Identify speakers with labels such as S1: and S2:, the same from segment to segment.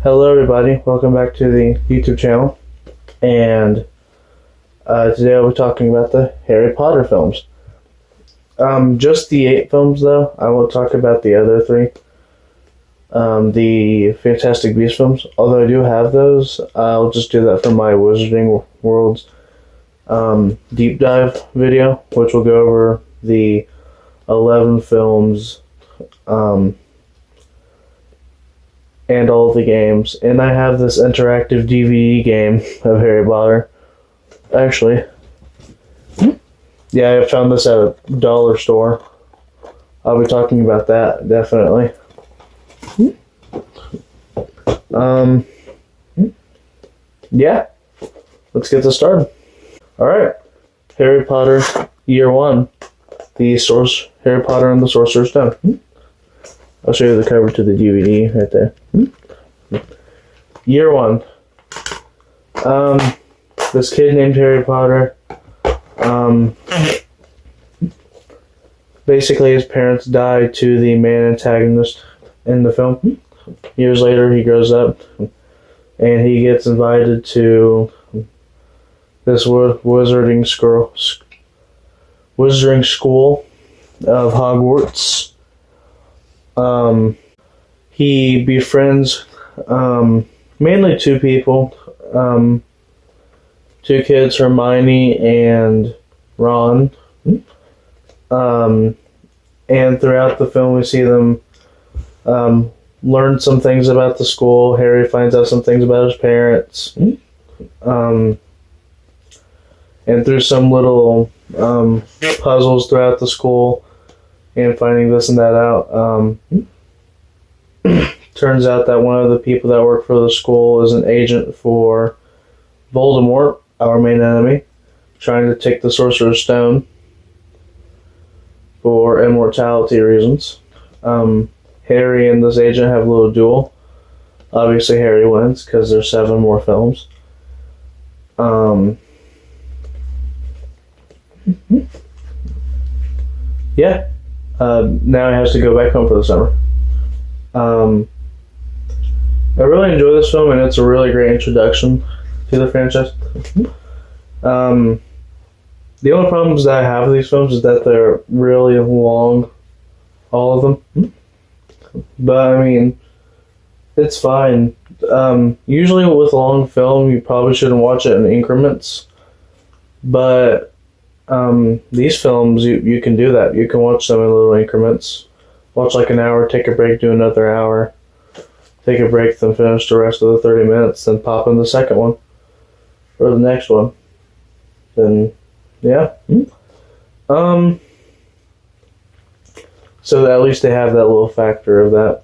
S1: Hello, everybody. Welcome back to the YouTube channel. And today I'll be talking about the Harry Potter films. Just the 8 films, though. I won't talk about the other 3. The Fantastic Beasts films. Although I do have those, I'll just do that for my Wizarding Worlds deep dive video, which will go over the 11 films, and all the games. And I have this interactive DVD game of Harry Potter. Actually, yeah, I found this at a dollar store. I'll be talking about that, definitely. Yeah, let's get this started. Alright, Harry Potter Year 1, Harry Potter and the Sorcerer's Stone. I'll show you the cover to the DVD right there. Year 1. This kid named Harry Potter, basically his parents died to the main antagonist in the film. Years later, he grows up, and he gets invited to this wizarding school of Hogwarts. He befriends mainly 2 people, 2 kids, Hermione and Ron. And throughout the film, we see them learn some things about the school. Harry finds out some things about his parents. And through some little puzzles throughout the school and finding this and that out, turns out that one of the people that work for the school is an agent for Voldemort, our main enemy, trying to take the Sorcerer's Stone for immortality reasons. Harry and this agent have a little duel. Obviously, Harry wins because there's 7 more films. Yeah. Now he has to go back home for the summer. I really enjoy this film, and it's a really great introduction to the franchise. The only problems that I have with these films is that they're really long, all of them. But, I mean, it's fine. Usually with a long film, you probably shouldn't watch it in increments. But these films, you can do that. You can watch them in little increments. Watch like an hour, take a break, do another hour. Take a break, then finish the rest of the 30 minutes, then pop in the second one. Or the next one. Then, yeah. So at least they have that little factor of that.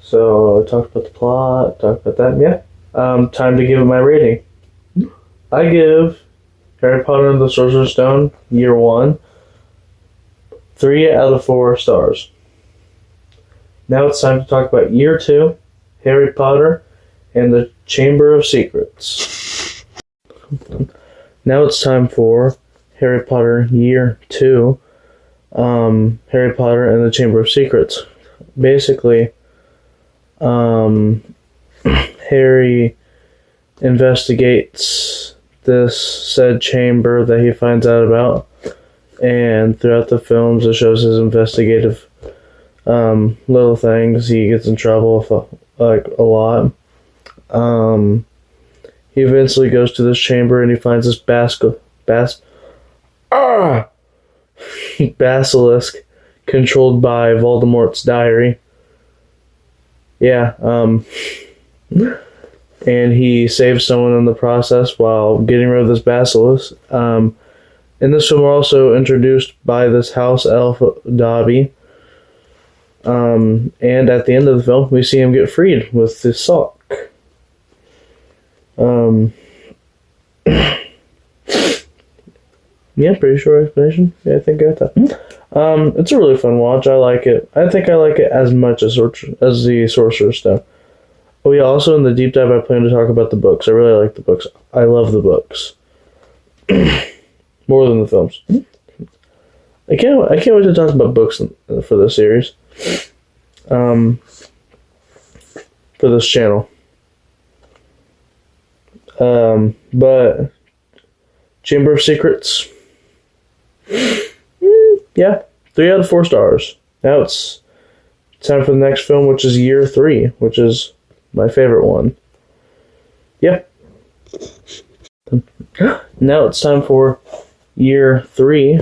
S1: So I talked about the plot, talked about that, yeah. Time to give it my rating. I give Harry Potter and the Sorcerer's Stone, Year 1, 3 out of 4 stars. Now it's time to talk about Year 2, Harry Potter and the Chamber of Secrets. Now it's time for Harry Potter Year 2, Harry Potter and the Chamber of Secrets. Basically, Harry investigates this said chamber that he finds out about, and throughout the films it shows his investigative little things. He gets in trouble for, like, a lot. He eventually goes to this chamber and he finds this basilisk controlled by Voldemort's diary. Yeah, and he saves someone in the process while getting rid of this basilisk. In this film, we're also introduced by this house elf, Dobby. And at the end of the film, we see him get freed with this sock. Yeah, pretty short explanation. Yeah, I think I got that. It's a really fun watch. I like it. I think I like it as much as the Sorcerer's Stone. Oh yeah, also in the deep dive I plan to talk about the books. I really like the books. I love the books. More than the films. I can't wait to talk about books for this series. For this channel. But Chamber of Secrets. Yeah, 3 out of 4 stars. Now it's time for the next film, which is Year 3, which is my favorite one. Yeah. Now it's time for Year 3,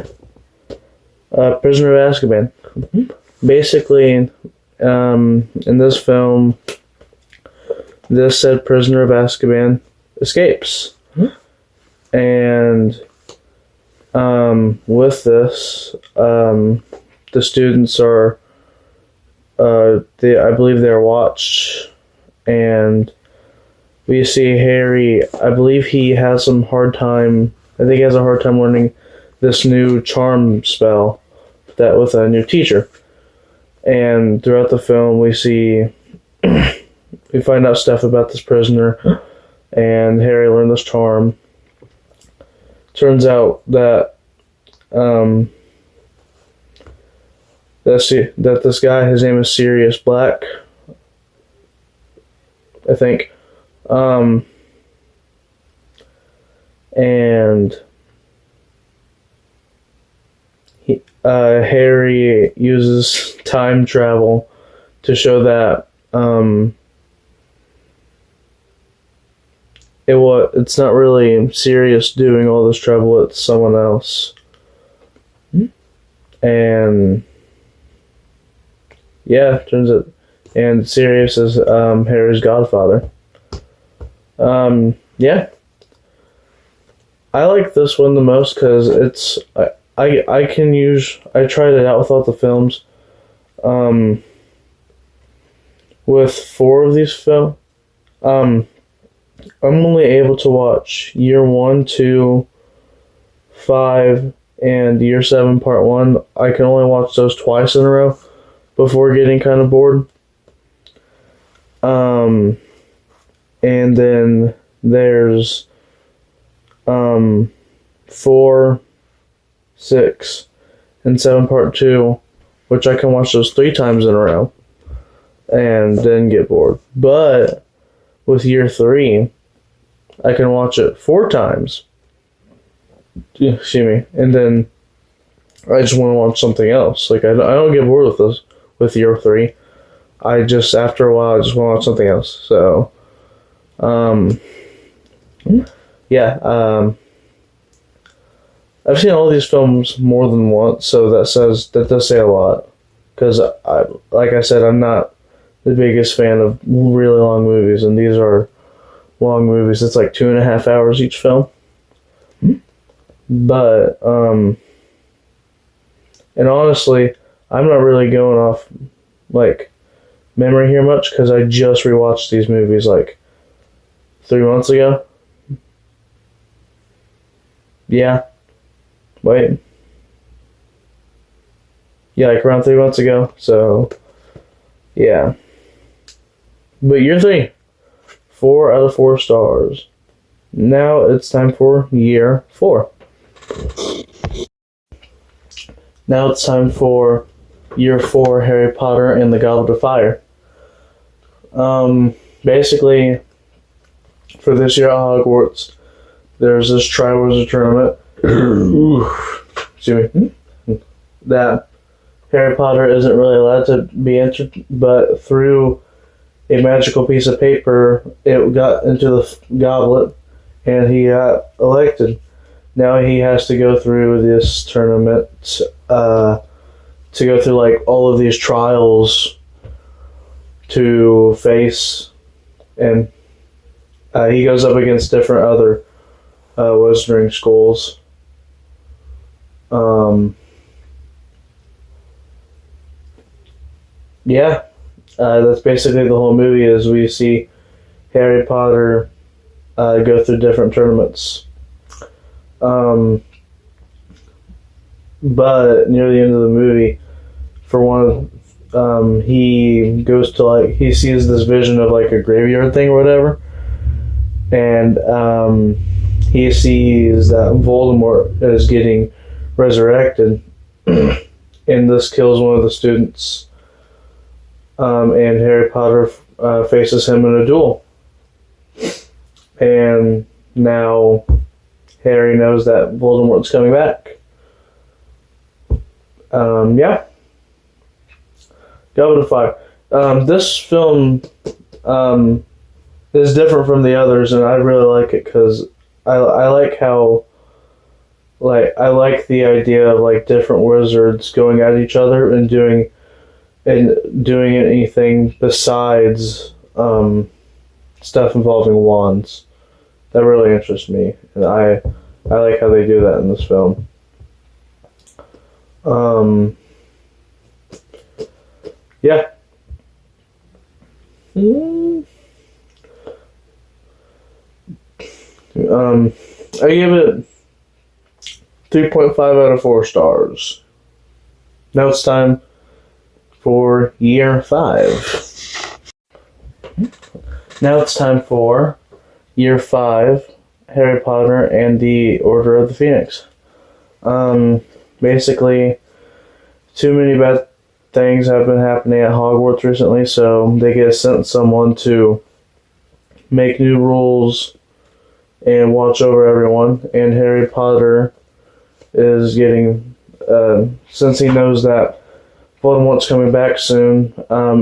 S1: Prisoner of Azkaban. Basically, in this film, this said prisoner of Azkaban escapes. And with this, the students are, I believe they're watched, and we see Harry, I believe he has some hard time, I think he has a hard time learning this new charm spell that with a new teacher. And throughout the film, we find out stuff about this prisoner, and Harry learned this charm. Turns out that that this guy, his name is Sirius Black, I think, and Harry uses time travel to show that it's not really Sirius doing all this trouble, it's someone else. And yeah, turns out, and Sirius is Harry's godfather. Yeah, I like this one the most because it's I tried it out with all the films. With 4 of these films, I'm only able to watch Year 1, 2, 5, and Year 7 Part 1. I can only watch those twice in a row before getting kind of bored. And then there's 4, 6, and 7 Part 2, which I can watch those 3 times in a row and then get bored. But with Year 3, I can watch it 4 times. Excuse me. And then I just want to watch something else. Like, I don't get bored with this, with Year 3. I just, after a while, I just want to watch something else. So, yeah, I've seen all these films more than once, so that does say a lot. Because, like I said, I'm not the biggest fan of really long movies, and these are long movies. It's like 2.5 hours each film. But, and honestly, I'm not really going off, like, memory here much, because I just rewatched these movies, like, 3 months ago. Yeah. Wait. Yeah, like around 3 months ago, so, yeah. But Year 3, 4 out of 4 stars. Now it's time for Year 4. Now it's time for Year 4, Harry Potter and the Goblet of Fire. Basically, for this year at Hogwarts, there's this Triwizard Tournament. Excuse me. That Harry Potter isn't really allowed to be entered, but through a magical piece of paper, it got into the goblet, and he got elected. Now he has to go through this tournament, to go through like all of these trials to face, and he goes up against different other Wizarding schools. Yeah, that's basically the whole movie. Is we see Harry Potter go through different tournaments. But near the end of the movie, for one, he goes to like, he sees this vision of like a graveyard thing or whatever, and he sees that Voldemort is getting resurrected, and this kills one of the students. And Harry Potter faces him in a duel. And now Harry knows that Voldemort's coming back. Yeah. Goblet of Fire. This film is different from the others, and I really like it because I like how, I like the idea of like different wizards going at each other and doing anything besides stuff involving wands. That really interests me, and I like how they do that in this film. Yeah. I give it 3.5 out of 4 stars. Now it's time for year 5. Now it's time for year 5, Harry Potter and the Order of the Phoenix. Basically, too many bad things have been happening at Hogwarts recently, so they get sent someone to make new rules and watch over everyone. And Harry Potter is getting, since he knows that Voldemort's coming back soon,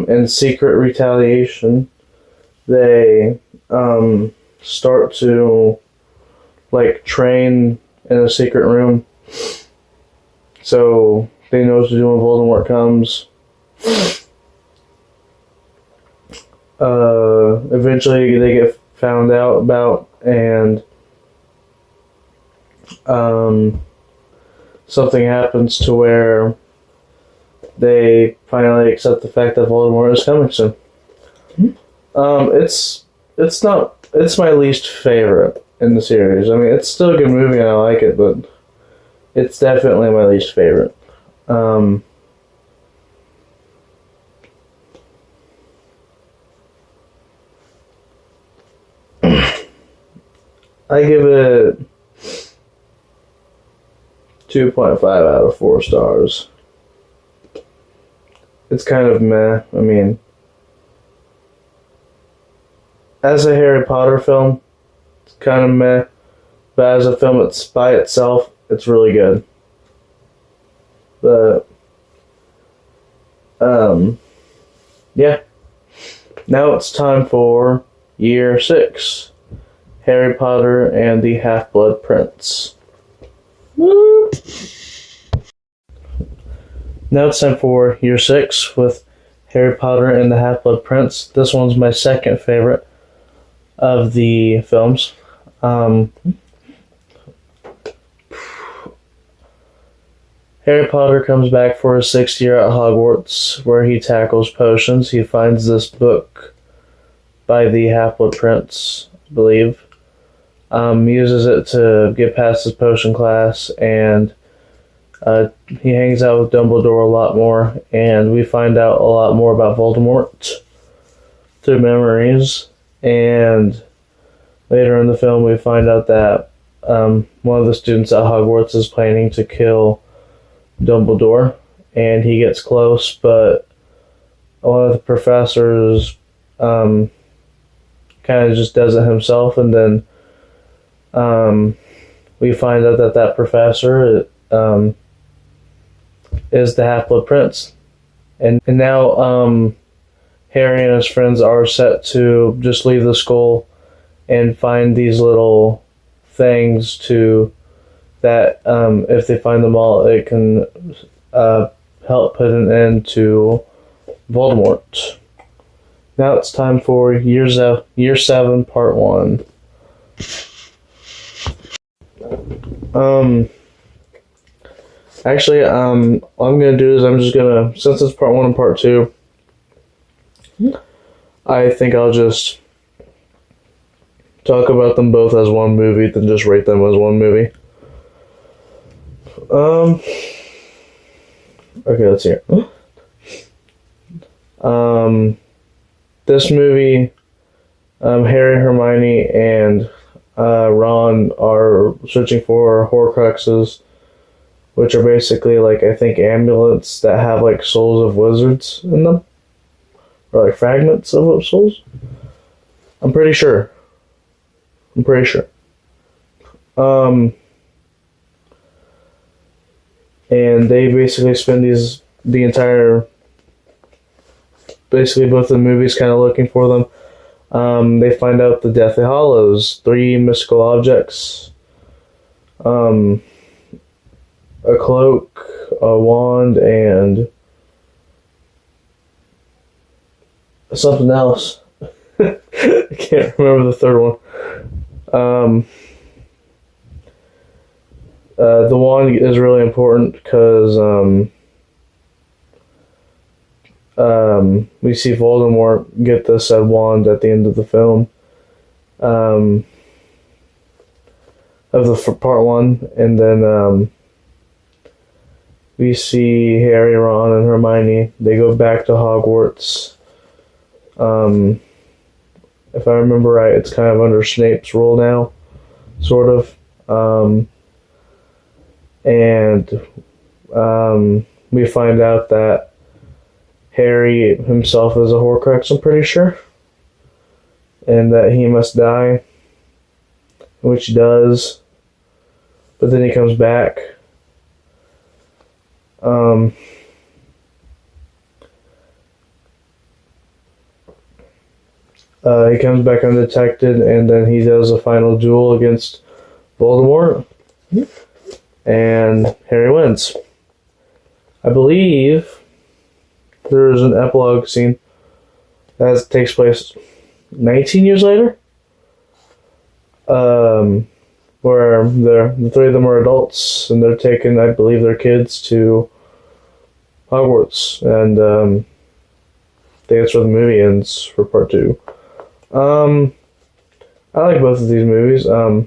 S1: in secret retaliation, they start to train in a secret room, so they know what to do when Voldemort comes. Eventually they get found out about, and something happens to where they finally accept the fact that Voldemort is coming soon. It's my least favorite in the series. I mean, it's still a good movie and I like it, but it's definitely my least favorite. I give it 2.5 out of 4 stars. It's kind of meh. I mean, as a Harry Potter film, it's kind of meh. But as a film it's by itself, it's really good. But, yeah. Now it's time for year 6. Harry Potter and the Half-Blood Prince. Woo! Now it's time for year 6 with Harry Potter and the Half-Blood Prince. This one's my second favorite of the films. Harry Potter comes back for his 6th year at Hogwarts, where he tackles potions. He finds this book by the Half-Blood Prince, I believe. Uses it to get past his potion class, and he hangs out with Dumbledore a lot more, and we find out a lot more about Voldemort through memories. And later in the film, we find out that one of the students at Hogwarts is planning to kill Dumbledore, and he gets close, but one of the professors kind of just does it himself, and then we find out that that professor is the Half-Blood Prince. And now Harry and his friends are set to just leave the school and find these little things that if they find them all, it can help put an end to Voldemort. Now it's time for year 7, part 1. Actually, what I'm gonna do is I'm just gonna, since it's part 1 and part 2, I think I'll just talk about them both as one movie, then just rate them as one movie. Okay, let's hear. This movie, Harry, Hermione, and Ron are searching for Horcruxes which are basically like I think amulets that have like souls of wizards in them, or like fragments of souls. I'm pretty sure. And they basically spend the entire, basically both of the movies kind of looking for them. They find out the Deathly Hallows, 3 mystical objects, a cloak, a wand, and something else. I can't remember the third one. The wand is really important because we see Voldemort get the said wand at the end of the film, of the part 1, and then we see Harry, Ron, and Hermione. They go back to Hogwarts. If I remember right, it's kind of under Snape's rule now, sort of. And we find out that Harry himself is a Horcrux, I'm pretty sure, and that he must die, which he does, but then he comes back. He comes back undetected, and then he does a final duel against Voldemort, and Harry wins. I believe there's an epilogue scene that takes place 19 years later, where the 3 of them are adults, and they're taking, I believe, their kids to Hogwarts, and I think that's where the movie ends for part 2. I like both of these movies. I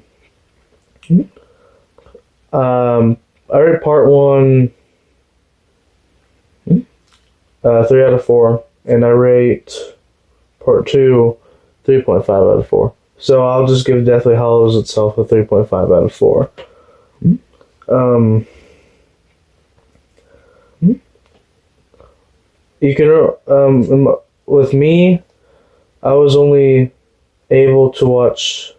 S1: rate part 1 3 out of 4, and I rate part 2 3.5 out of 4. So I'll just give Deathly Hallows itself a 3.5 out of 4. You can with me, I was only able to watch.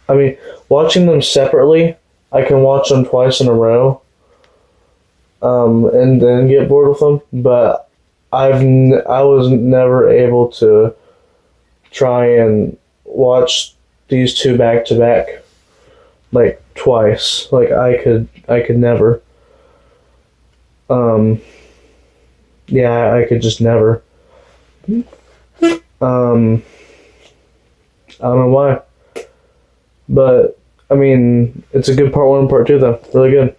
S1: I mean, watching them separately, I can watch them twice in a row, and then get bored with them. But I was never able to try and watch these 2 back to back, like twice. Like I could never. Yeah, I could just never. I don't know why, but I mean, it's a good part 1 and part 2 though. Really good.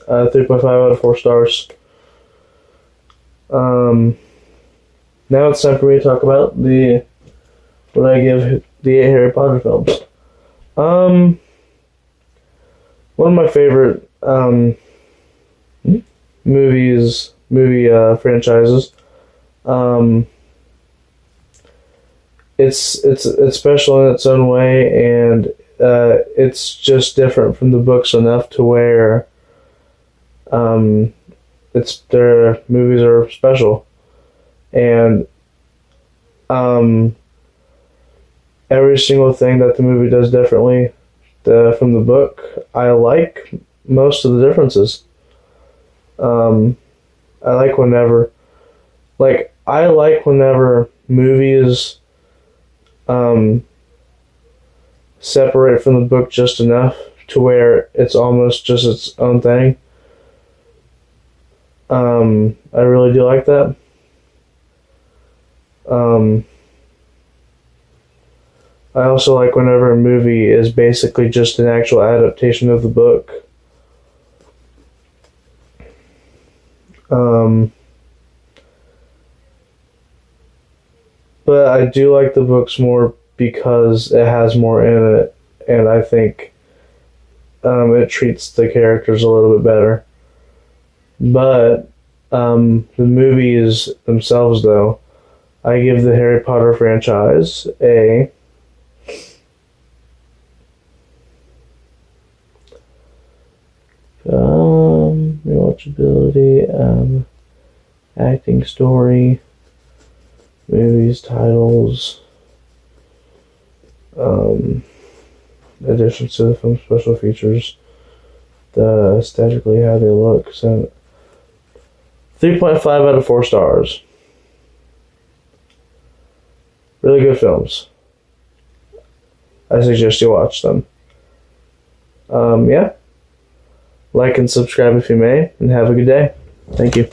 S1: 3.5 out of 4 stars. Now it's time for me to talk about what I give the 8 Harry Potter films. One of my favorite movie franchises. It's special in its own way, and it's just different from the books enough to where their movies are special, and every single thing that the movie does differently from the book, I like most of the differences. I like whenever movies separate from the book just enough to where it's almost just its own thing. I really do like that. I also like whenever a movie is basically just an actual adaptation of the book. But I do like the books more because it has more in it, and I think it treats the characters a little bit better. But the movies themselves, though, I give the Harry Potter franchise a Watchability, acting, story, movies, titles, additions to the film, special features, aesthetically how they look. So 3.5 out of 4 stars. Really good films. I suggest you watch them. Yeah. Like and subscribe if you may, and have a good day. Thank you.